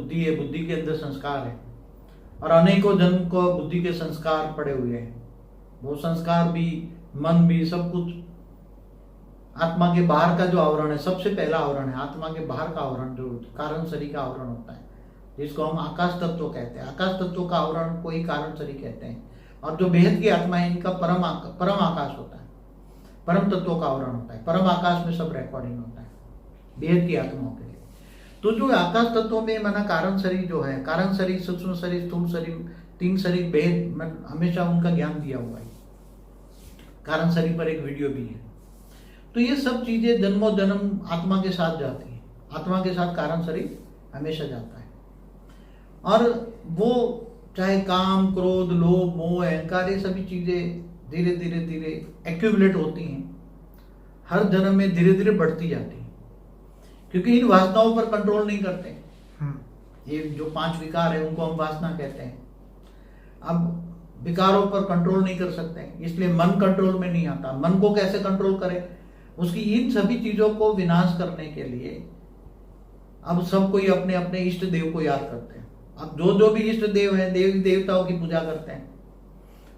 बुद्धि है, बुद्धि के अंदर संस्कार है, और अनेकों जन्म को बुद्धि के संस्कार पड़े हुए हैं। वो संस्कार भी, मन भी, सब कुछ आत्मा के बाहर का जो आवरण है, सबसे पहला आवरण है आत्मा के बाहर का आवरण, जो कारण शरीर का आवरण होता है, जिसको हम आकाश तत्व कहते हैं। आकाश तत्व का आवरण को ही कारण शरीर कहते हैं। और जो बेहद की आत्मा है, इनका परम आकाश होता है, परम तत्वों का आवरण होता है। परम आकाश में सब रिकॉर्डिंग होता है बेहद की आत्माओं के लिए। तो जो आकाश तत्वों में माना कारण शरीर जो है, कारण शरीर, सूक्ष्म शरीर, स्थूल शरीर, तीन शरीर बेहद हमेशा उनका ज्ञान दिया हुआ है। कारण शरीर पर एक वीडियो भी है। तो ये सब चीजें जन्मों जन्म आत्मा के साथ जाती है। आत्मा के साथ कारण शरीर हमेशा जाता है। और वो चाहे काम, क्रोध, लोभ, मोह, अहंकार, ये सभी चीजें धीरे धीरे धीरे एक्यूमुलेट होती हैं, हर जन्म में धीरे धीरे बढ़ती जाती हैं, क्योंकि इन वासनाओं पर कंट्रोल नहीं करते। ये जो 5 विकार है उनको हम वासना कहते हैं। अब विकारों पर कंट्रोल नहीं कर सकते, इसलिए मन कंट्रोल में नहीं आता। मन को कैसे कंट्रोल करें? उसकी इन सभी चीजों को विनाश करने के लिए अब सब कोई अपने अपने इष्ट देव को याद करते हैं। अब जो भी इष्ट देव है, देवी देवताओं की पूजा करते हैं।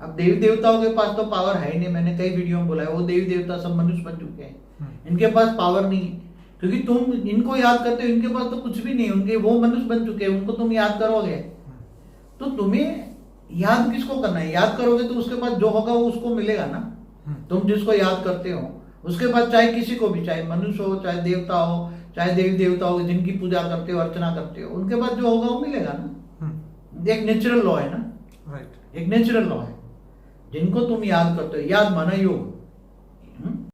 अब देवी देवताओं के पास तो पावर है ही नहीं। मैंने कई वीडियो में बोला है, वो देवी देवता सब मनुष्य बन चुके हैं, इनके पास पावर नहीं है। क्योंकि तुम इनको याद करते हो, इनके पास तो कुछ भी नहीं, उनके वो मनुष्य बन चुके हैं, उनको तुम याद करोगे तो तुम्हें याद किसको करना है? याद करोगे तो उसके पास जो होगा वो उसको मिलेगा ना। तुम जिसको याद करते हो उसके पास, चाहे किसी को भी, चाहे मनुष्य हो, चाहे देवता हो, चाहे देवी देवता हो, जिनकी पूजा करते हो, अर्चना करते हो, उनके पास जो होगा वो मिलेगा ना। एक नेचुरल लॉ है ना, राइट। एक नेचुरल लॉ है। जिनको तुम याद करते हो, याद माना योग।